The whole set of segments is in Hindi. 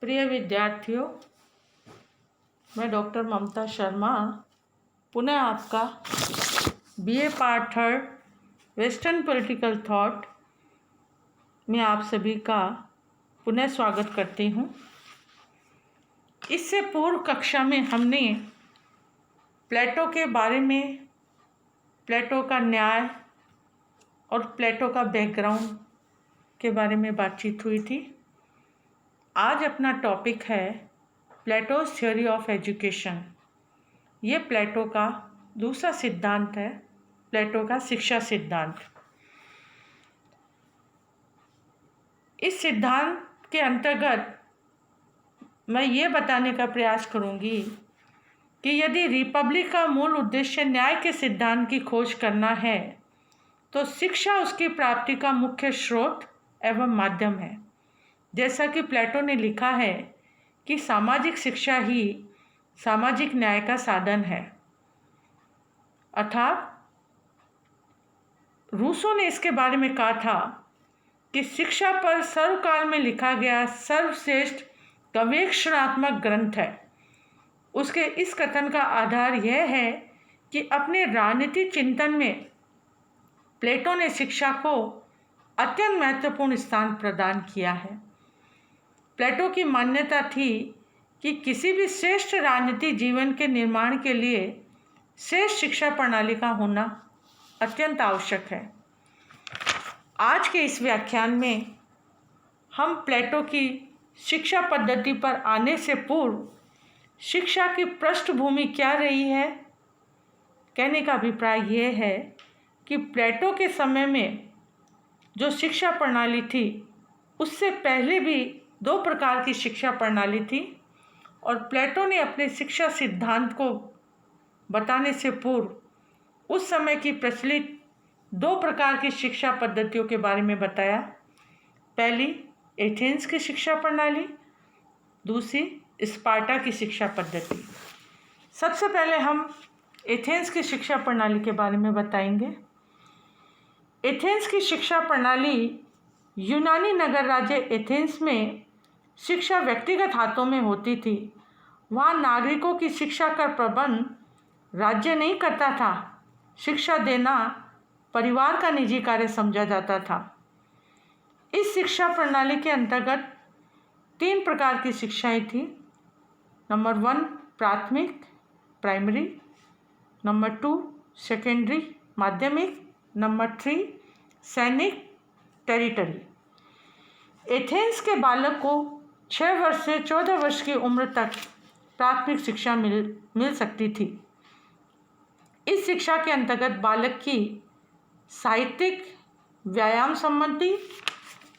प्रिय विद्यार्थियों, मैं डॉक्टर ममता शर्मा पुनः आपका BA part 3 western political thought में आप सभी का पुनः स्वागत करती हूँ। इससे पूर्व कक्षा में हमने प्लेटो के बारे में, प्लेटो का न्याय और प्लेटो का बैकग्राउंड के बारे में बातचीत हुई थी। आज अपना टॉपिक है प्लेटोज थ्योरी ऑफ एजुकेशन। ये प्लेटो का दूसरा सिद्धांत है, प्लेटो का शिक्षा सिद्धांत। इस सिद्धांत के अंतर्गत मैं ये बताने का प्रयास करूँगी कि यदि रिपब्लिक का मूल उद्देश्य न्याय के सिद्धांत की खोज करना है तो शिक्षा उसकी प्राप्ति का मुख्य स्रोत एवं माध्यम है। जैसा कि प्लेटो ने लिखा है कि सामाजिक शिक्षा ही सामाजिक न्याय का साधन है। अर्थात रूसो ने इसके बारे में कहा था कि शिक्षा पर सर्वकाल में लिखा गया सर्वश्रेष्ठ गवेषणात्मक ग्रंथ है। उसके इस कथन का आधार यह है कि अपने राजनीतिक चिंतन में प्लेटो ने शिक्षा को अत्यंत महत्वपूर्ण स्थान प्रदान किया है। प्लेटो की मान्यता थी कि किसी भी श्रेष्ठ राजनीतिक जीवन के निर्माण के लिए श्रेष्ठ शिक्षा प्रणाली का होना अत्यंत आवश्यक है। आज के इस व्याख्यान में हम प्लेटो की शिक्षा पद्धति पर आने से पूर्व शिक्षा की पृष्ठभूमि क्या रही है, कहने का अभिप्राय यह है कि प्लेटो के समय में जो शिक्षा प्रणाली थी उससे पहले भी दो प्रकार की शिक्षा प्रणाली थी और प्लेटो ने अपने शिक्षा सिद्धांत को बताने से पूर्व उस समय की प्रचलित दो प्रकार की शिक्षा पद्धतियों के बारे में बताया। पहली एथेंस की शिक्षा प्रणाली, दूसरी स्पार्टा की शिक्षा पद्धति। सबसे पहले हम एथेंस की शिक्षा प्रणाली के बारे में बताएंगे। एथेंस की शिक्षा प्रणाली यूनानी नगर राज्य एथेंस में शिक्षा व्यक्तिगत हाथों में होती थी। वहाँ नागरिकों की शिक्षा का प्रबंध राज्य नहीं करता था। शिक्षा देना परिवार का निजी कार्य समझा जाता था। इस शिक्षा प्रणाली के अंतर्गत 3 प्रकार की शिक्षाएं थी। नंबर 1 प्राथमिक प्राइमरी, नंबर 2 सेकेंडरी माध्यमिक, नंबर 3 सैनिक टेरिटरी। एथेंस के बालक को 6 वर्ष से 14 वर्ष की उम्र तक प्राथमिक शिक्षा मिल सकती थी। इस शिक्षा के अंतर्गत बालक की साहित्यिक, व्यायाम संबंधी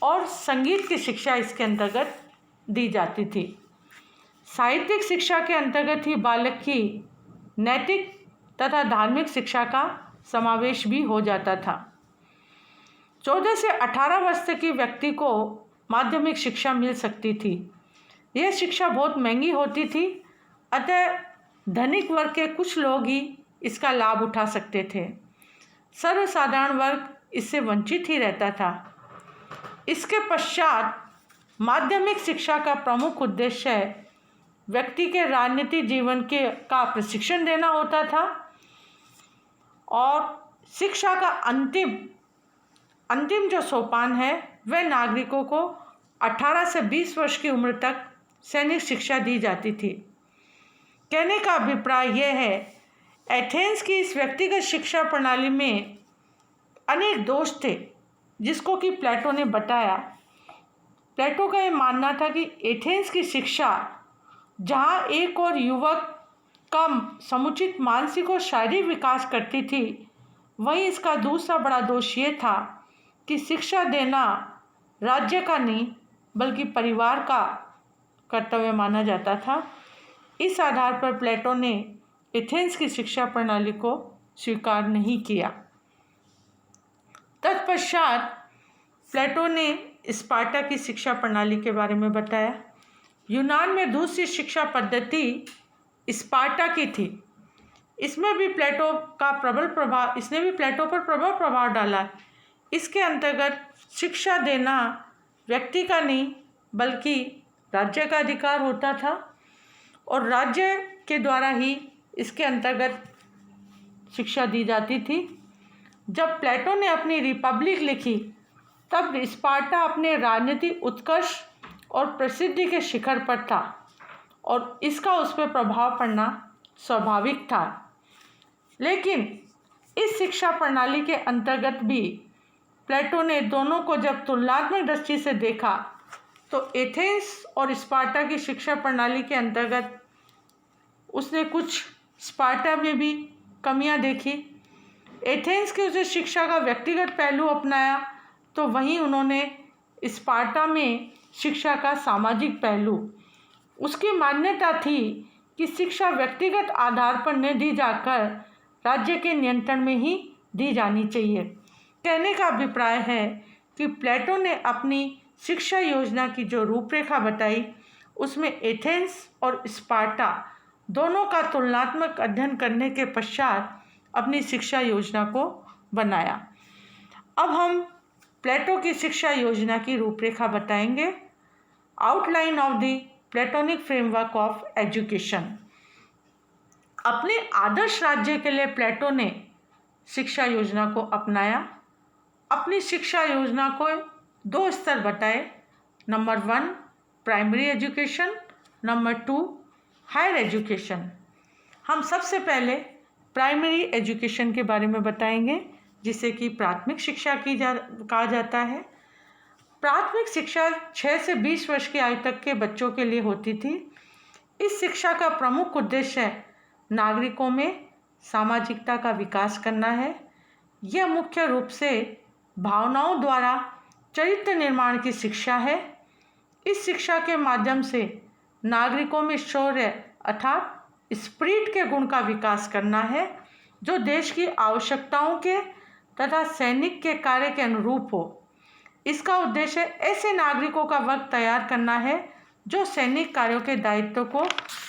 और संगीत की शिक्षा इसके अंतर्गत दी जाती थी। साहित्यिक शिक्षा के अंतर्गत ही बालक की नैतिक तथा धार्मिक शिक्षा का समावेश भी हो जाता था। 14 से 18 वर्ष तक की व्यक्ति को माध्यमिक शिक्षा मिल सकती थी। यह शिक्षा बहुत महंगी होती थी, अतः धनिक वर्ग के कुछ लोग ही इसका लाभ उठा सकते थे। सर्वसाधारण वर्ग इससे वंचित ही रहता था। इसके पश्चात माध्यमिक शिक्षा का प्रमुख उद्देश्य व्यक्ति के राजनीतिक जीवन का प्रशिक्षण देना होता था और शिक्षा का अंतिम जो सोपान है वह नागरिकों को 18 से 20 वर्ष की उम्र तक सैनिक शिक्षा दी जाती थी। कहने का अभिप्राय यह है, एथेंस की इस व्यक्तिगत शिक्षा प्रणाली में अनेक दोष थे जिसको कि प्लेटो ने बताया। प्लेटो का यह मानना था कि एथेंस की शिक्षा जहाँ एक और युवक का समुचित मानसिक और शारीरिक विकास करती थी, वहीं इसका दूसरा बड़ा दोष ये था कि शिक्षा देना राज्य का नहीं बल्कि परिवार का कर्तव्य माना जाता था। इस आधार पर प्लेटो ने एथेंस की शिक्षा प्रणाली को स्वीकार नहीं किया। तत्पश्चात प्लेटो ने स्पार्टा की शिक्षा प्रणाली के बारे में बताया। यूनान में दूसरी शिक्षा पद्धति स्पार्टा की थी। इसने भी प्लेटो पर प्रबल प्रभाव डाला। इसके अंतर्गत शिक्षा देना व्यक्ति का नहीं बल्कि राज्य का अधिकार होता था और राज्य के द्वारा ही इसके अंतर्गत शिक्षा दी जाती थी। जब प्लेटो ने अपनी रिपब्लिक लिखी तब स्पार्टा अपने राजनीतिक उत्कर्ष और प्रसिद्धि के शिखर पर था और इसका उस पर प्रभाव पड़ना स्वाभाविक था। लेकिन इस शिक्षा प्रणाली के अंतर्गत भी प्लेटो ने दोनों को जब तुलनात्मक दृष्टि से देखा तो एथेंस और स्पार्टा की शिक्षा प्रणाली के अंतर्गत उसने कुछ स्पार्टा में भी कमियां देखी। एथेंस के उसे शिक्षा का व्यक्तिगत पहलू अपनाया तो वहीं उन्होंने स्पार्टा में शिक्षा का सामाजिक पहलू। उसकी मान्यता थी कि शिक्षा व्यक्तिगत आधार पर न दी जाकर राज्य के नियंत्रण में ही दी जानी चाहिए। कहने का अभिप्राय है कि प्लेटो ने अपनी शिक्षा योजना की जो रूपरेखा बताई उसमें एथेंस और स्पार्टा दोनों का तुलनात्मक अध्ययन करने के पश्चात अपनी शिक्षा योजना को बनाया। अब हम प्लेटो की शिक्षा योजना की रूपरेखा बताएंगे। Outline of the platonic framework of education. अपने आदर्श राज्य के लिए प्लेटो ने शिक्षा योजना को अपनाया। अपनी शिक्षा योजना को 2 स्तर बताए। Number 1 primary education, number 2 higher education. हम सबसे पहले प्राइमरी एजुकेशन के बारे में बताएंगे जिसे कि प्राथमिक शिक्षा कहा जाता है। प्राथमिक शिक्षा 6 से 20 वर्ष की आयु तक के बच्चों के लिए होती थी। इस शिक्षा का प्रमुख उद्देश्य नागरिकों में सामाजिकता का विकास करना है। यह मुख्य रूप से भावनाओं द्वारा चरित्र निर्माण की शिक्षा है। इस शिक्षा के माध्यम से नागरिकों में शौर्य अर्थात स्पिरिट के गुण का विकास करना है जो देश की आवश्यकताओं के तथा सैनिक के कार्य के अनुरूप हो। इसका उद्देश्य ऐसे नागरिकों का वर्ग तैयार करना है जो सैनिक कार्यों के दायित्व को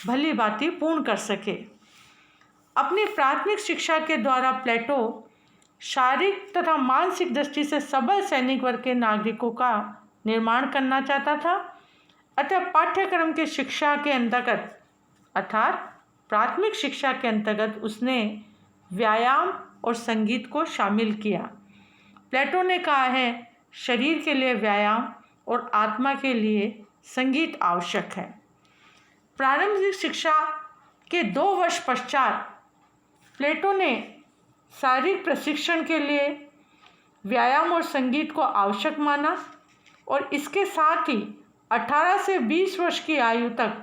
भली भांति पूर्ण कर सके। अपनी प्राथमिक शिक्षा के द्वारा प्लेटो शारीरिक तथा मानसिक दृष्टि से सबल सैनिक वर्ग के नागरिकों का निर्माण करना चाहता था। अतः पाठ्यक्रम के शिक्षा के अंतर्गत अर्थात प्राथमिक शिक्षा के अंतर्गत उसने व्यायाम और संगीत को शामिल किया। प्लेटो ने कहा है शरीर के लिए व्यायाम और आत्मा के लिए संगीत आवश्यक है। प्रारंभिक शिक्षा के 2 वर्ष पश्चात प्लेटो ने शारीरिक प्रशिक्षण के लिए व्यायाम और संगीत को आवश्यक माना और इसके साथ ही 18 से 20 वर्ष की आयु तक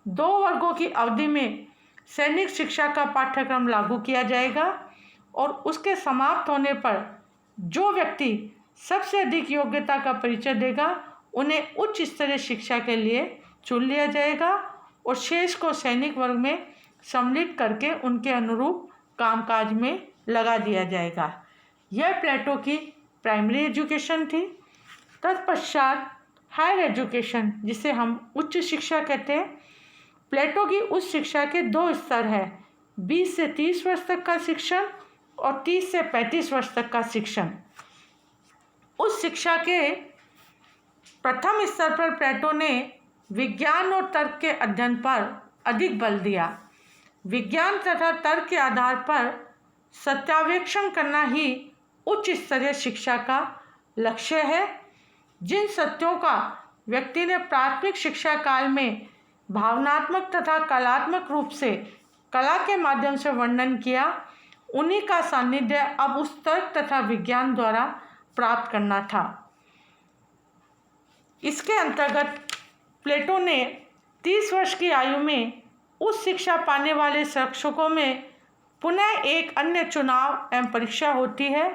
2 वर्गों की अवधि में सैनिक शिक्षा का पाठ्यक्रम लागू किया जाएगा और उसके समाप्त होने पर जो व्यक्ति सबसे अधिक योग्यता का परिचय देगा उन्हें उच्च स्तरीय शिक्षा के लिए चुन लिया जाएगा और शेष को सैनिक वर्ग में सम्मिलित करके उनके अनुरूप कामकाज में लगा दिया जाएगा। यह प्लेटो की प्राइमरी एजुकेशन थी। तत्पश्चात हायर एजुकेशन जिसे हम उच्च शिक्षा कहते हैं। प्लेटो की उच्च शिक्षा के 2 स्तर हैं, 20 से 30 वर्ष तक का शिक्षण और 30 से 35 वर्ष तक का शिक्षण। उस शिक्षा के प्रथम स्तर पर प्लेटो ने विज्ञान और तर्क के अध्ययन पर अधिक बल दिया। विज्ञान तथा तर्क के आधार पर सत्यान्वेषण करना ही उच्च स्तरीय शिक्षा का लक्ष्य है। जिन सत्यों का व्यक्ति ने प्राथमिक शिक्षा काल में भावनात्मक तथा कलात्मक रूप से कला के माध्यम से वर्णन किया उन्हीं का सानिध्य अब उस तर्क तथा विज्ञान द्वारा प्राप्त करना था। इसके अंतर्गत प्लेटो ने 30 वर्ष की आयु में उच्च शिक्षा पाने वाले शिक्षकों में पुनः एक अन्य चुनाव एवं परीक्षा होती है।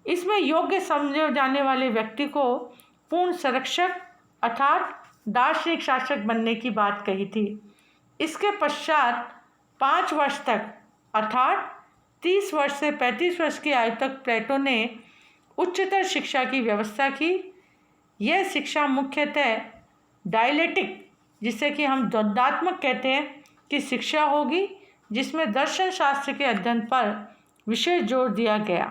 इसमें योग्य समझे जाने वाले व्यक्ति को पूर्ण संरक्षक अर्थात दार्शनिक शासक बनने की बात कही थी। इसके पश्चात 5 वर्ष तक अर्थात 30 वर्ष से 35 वर्ष की आयु तक प्लेटो ने उच्चतर शिक्षा की व्यवस्था की। यह शिक्षा मुख्यतः डायलेक्टिक जिसे कि हम द्वंद्वात्मक कहते हैं की शिक्षा होगी जिसमें दर्शन शास्त्र के अध्ययन पर विशेष जोर दिया गया।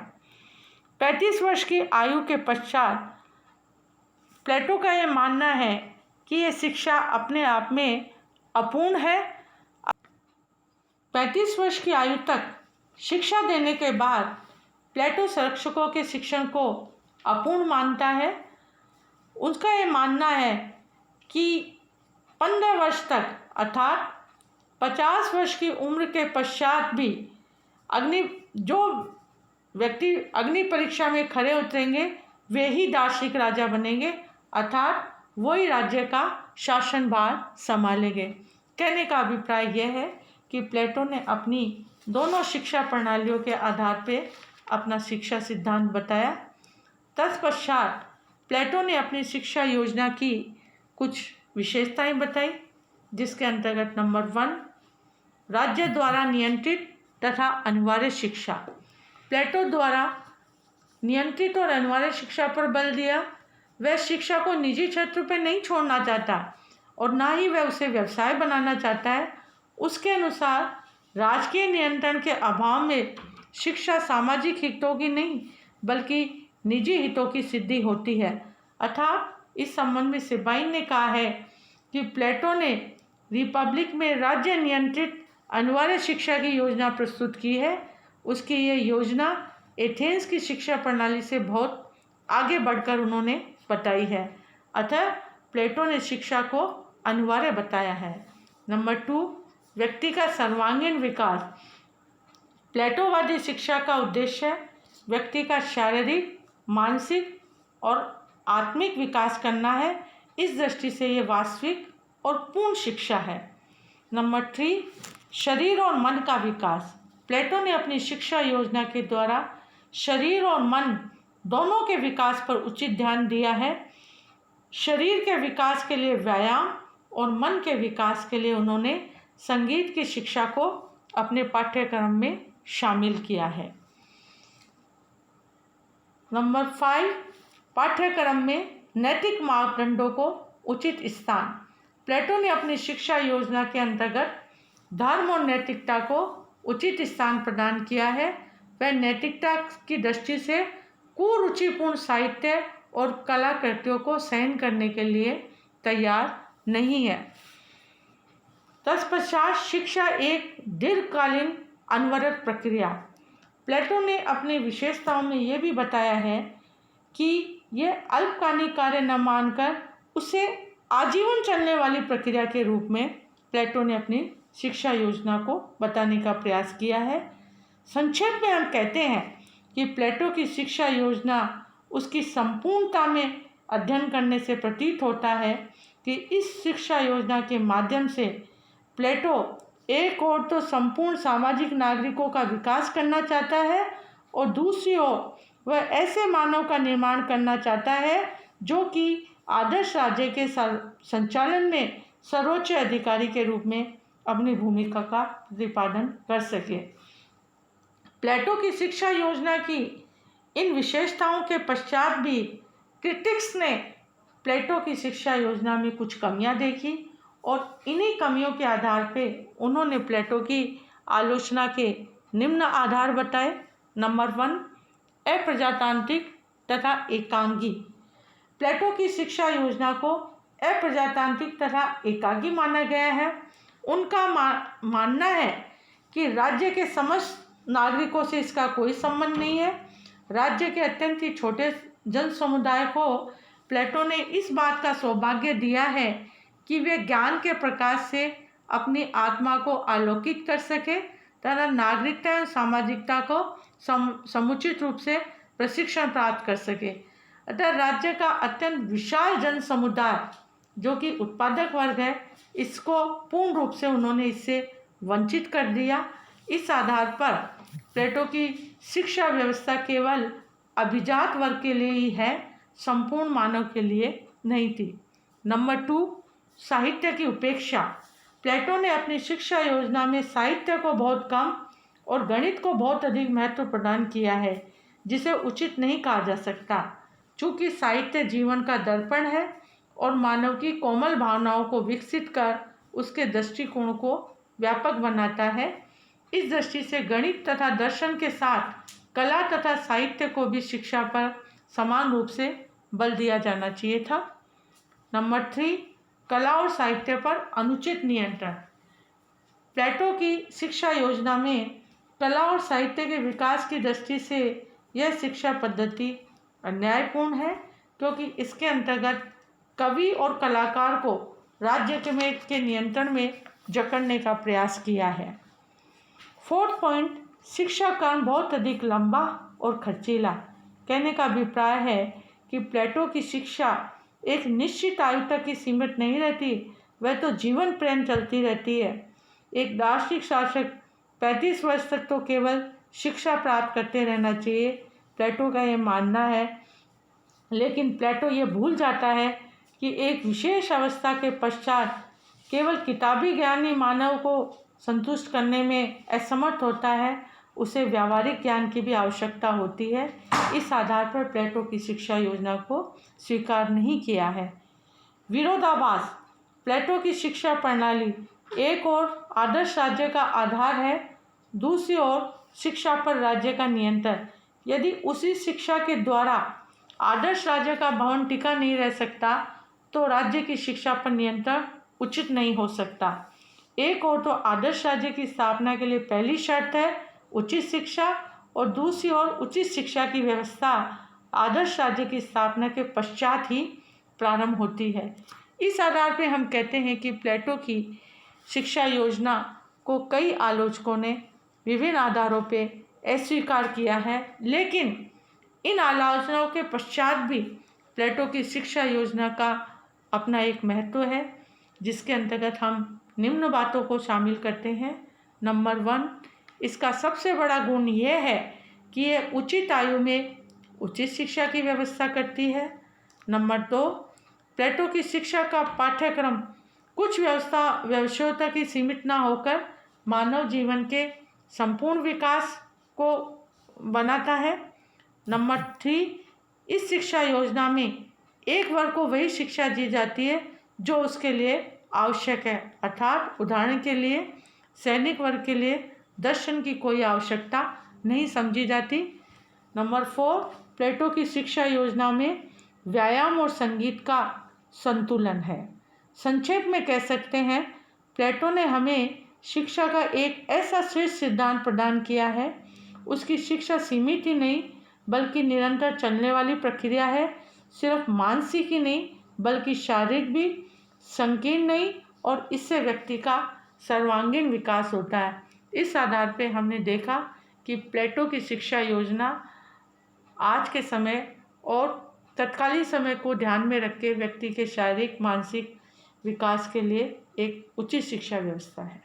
35 वर्ष की आयु के पश्चात प्लेटो का यह मानना है कि ये शिक्षा अपने आप में अपूर्ण है। 35 वर्ष की आयु तक शिक्षा देने के बाद प्लेटो संरक्षकों के शिक्षण को अपूर्ण मानता है। उसका ये मानना है कि 15 वर्ष तक अर्थात 50 वर्ष की उम्र के पश्चात भी जो व्यक्ति अग्नि परीक्षा में खरे उतरेंगे वे ही दार्शनिक राजा बनेंगे, अर्थात वही राज्य का शासनभार संभालेंगे। कहने का अभिप्राय यह है कि प्लेटो ने अपनी दोनों शिक्षा प्रणालियों के आधार पर अपना शिक्षा सिद्धांत बताया। तत्पश्चात प्लेटो ने अपनी शिक्षा योजना की कुछ विशेषताएं बताई, जिसके अंतर्गत नंबर 1, राज्य द्वारा नियंत्रित तथा अनिवार्य शिक्षा। प्लेटो द्वारा नियंत्रित और अनिवार्य शिक्षा पर बल दिया। वह शिक्षा को निजी क्षेत्र पर नहीं छोड़ना चाहता और ना ही वह उसे व्यवसाय बनाना चाहता है। उसके अनुसार राजकीय नियंत्रण के अभाव में शिक्षा सामाजिक हितों की नहीं बल्कि निजी हितों की सिद्धि होती है। अर्थात इस संबंध में सेबाइन ने कहा है कि प्लेटो ने रिपब्लिक में राज्य नियंत्रित अनिवार्य शिक्षा की योजना प्रस्तुत की है। उसकी यह योजना एथेंस की शिक्षा प्रणाली से बहुत आगे बढ़कर उन्होंने बताई है। अतः प्लेटो ने शिक्षा को अनिवार्य बताया है। नंबर 2, व्यक्ति का सर्वांगीण विकास। प्लेटोवादी शिक्षा का उद्देश्य व्यक्ति का शारीरिक, मानसिक और आत्मिक विकास करना है। इस दृष्टि से ये वास्तविक और पूर्ण शिक्षा है। नंबर 3, शरीर और मन का विकास। प्लेटो ने अपनी शिक्षा योजना के द्वारा शरीर और मन दोनों के विकास पर उचित ध्यान दिया है। शरीर के विकास के लिए व्यायाम और मन के विकास के लिए उन्होंने संगीत की शिक्षा को अपने पाठ्यक्रम में शामिल किया है। नंबर 5, पाठ्यक्रम में नैतिक मापदंडों को उचित स्थान। प्लेटो ने अपनी शिक्षा योजना के अंतर्गत धर्म और नैतिकता को उचित स्थान प्रदान किया है। वह नैतिकता की दृष्टि से कुरुचिपूर्ण साहित्य और कलाकृतियों को सहन करने के लिए तैयार नहीं है। तत्पश्चात शिक्षा एक दीर्घकालीन अनवरत प्रक्रिया। प्लेटो ने अपनी विशेषताओं में यह भी बताया है कि यह अल्पकालिक कार्य न मानकर उसे आजीवन चलने वाली प्रक्रिया के रूप में प्लेटो ने अपनी शिक्षा योजना को बताने का प्रयास किया है। संक्षेप में हम कहते हैं कि प्लेटो की शिक्षा योजना उसकी संपूर्णता में अध्ययन करने से प्रतीत होता है कि इस शिक्षा योजना के माध्यम से प्लेटो एक ओर तो संपूर्ण सामाजिक नागरिकों का विकास करना चाहता है और दूसरी ओर वह ऐसे मानव का निर्माण करना चाहता है जो कि आदर्श राज्य के संचालन में सर्वोच्च अधिकारी के रूप में अपनी भूमिका का प्रतिपादन कर सके। प्लेटो की शिक्षा योजना की इन विशेषताओं के पश्चात भी क्रिटिक्स ने प्लेटो की शिक्षा योजना में कुछ कमियां देखी और इन्हीं कमियों के आधार पर उन्होंने प्लेटो की आलोचना के निम्न आधार बताए। नंबर 1, अप्रजातांत्रिक तथा एकांगी। प्लेटो की शिक्षा योजना को अप्रजातांत्रिक तथा एकांगी माना गया है। उनका मानना है कि राज्य के समस्त नागरिकों से इसका कोई संबंध नहीं है। राज्य के अत्यंत ही छोटे जन समुदाय को प्लेटो ने इस बात का सौभाग्य दिया है कि वे ज्ञान के प्रकाश से अपनी आत्मा को आलोकित कर सके तथा नागरिकता एवं सामाजिकता को समुचित रूप से प्रशिक्षण प्राप्त कर सके। अतः राज्य का अत्यंत विशाल जन समुदाय जो कि उत्पादक वर्ग है, इसको पूर्ण रूप से उन्होंने इससे वंचित कर दिया। इस आधार पर प्लेटो की शिक्षा व्यवस्था केवल अभिजात वर्ग के लिए ही है, संपूर्ण मानव के लिए नहीं थी। नंबर 2, साहित्य की उपेक्षा। प्लेटो ने अपनी शिक्षा योजना में साहित्य को बहुत कम और गणित को बहुत अधिक महत्व प्रदान किया है, जिसे उचित नहीं कहा जा सकता। चूँकि साहित्य जीवन का दर्पण है और मानव की कोमल भावनाओं को विकसित कर उसके दृष्टिकोण को व्यापक बनाता है। इस दृष्टि से गणित तथा दर्शन के साथ कला तथा साहित्य को भी शिक्षा पर समान रूप से बल दिया जाना चाहिए था। नंबर 3, कला और साहित्य पर अनुचित नियंत्रण। प्लेटो की शिक्षा योजना में कला और साहित्य के विकास की दृष्टि से यह शिक्षा पद्धति अन्यायपूर्ण है, क्योंकि इसके अंतर्गत कवि और कलाकार को राज्य के नियंत्रण में जकड़ने का प्रयास किया है। फोर्थ पॉइंट, शिक्षा क्रम बहुत अधिक लंबा और खर्चीला। कहने का अभिप्राय है कि प्लेटो की शिक्षा एक निश्चित आयु तक ही सीमित नहीं रहती, वह तो जीवन पर्यंत चलती रहती है। एक दार्शनिक शासक 35 वर्ष तक तो केवल शिक्षा प्राप्त करते रहना चाहिए, प्लेटो का यह मानना है। लेकिन प्लेटो ये भूल जाता है कि एक विशेष अवस्था के पश्चात केवल किताबी ज्ञान ही मानव को संतुष्ट करने में असमर्थ होता है, उसे व्यावहारिक ज्ञान की भी आवश्यकता होती है। इस आधार पर प्लेटो की शिक्षा योजना को स्वीकार नहीं किया है। विरोधाभास, प्लेटो की शिक्षा प्रणाली एक ओर आदर्श राज्य का आधार है, दूसरी ओर शिक्षा पर राज्य का नियंत्रण। यदि उसी शिक्षा के द्वारा आदर्श राज्य का भवन टिका नहीं रह सकता, तो राज्य की शिक्षा पर नियंत्रण उचित नहीं हो सकता। एक ओर तो आदर्श राज्य की स्थापना के लिए पहली शर्त है उचित शिक्षा, और दूसरी ओर उचित शिक्षा की व्यवस्था आदर्श राज्य की स्थापना के पश्चात ही प्रारंभ होती है। इस आधार पर हम कहते हैं कि प्लेटो की शिक्षा योजना को कई आलोचकों ने विभिन्न आधारों पर अस्वीकार किया है, लेकिन इन आलोचनाओं के पश्चात भी प्लेटो की शिक्षा योजना का अपना एक महत्व है, जिसके अंतर्गत हम निम्न बातों को शामिल करते हैं। नंबर 1, इसका सबसे बड़ा गुण यह है कि यह उचित आयु में उचित शिक्षा की व्यवस्था करती है। नंबर 2, प्लेटो की शिक्षा का पाठ्यक्रम कुछ विषयों तक ही सीमित न होकर मानव जीवन के संपूर्ण विकास को बनाता है। नंबर 3, इस शिक्षा योजना में एक वर्ग को वही शिक्षा दी जाती है जो उसके लिए आवश्यक है, अर्थात उदाहरण के लिए सैनिक वर्ग के लिए दर्शन की कोई आवश्यकता नहीं समझी जाती। नंबर 4, प्लेटो की शिक्षा योजना में व्यायाम और संगीत का संतुलन है। संक्षेप में कह सकते हैं, प्लेटो ने हमें शिक्षा का एक ऐसा श्रेष्ठ सिद्धांत प्रदान किया है। उसकी शिक्षा सीमित ही नहीं बल्कि निरंतर चलने वाली प्रक्रिया है। सिर्फ मानसिक ही नहीं बल्कि शारीरिक भी, संकीर्ण नहीं, और इससे व्यक्ति का सर्वांगीण विकास होता है। इस आधार पर हमने देखा कि प्लेटो की शिक्षा योजना आज के समय और तत्कालीन समय को ध्यान में रख के व्यक्ति के शारीरिक मानसिक विकास के लिए एक उचित शिक्षा व्यवस्था है।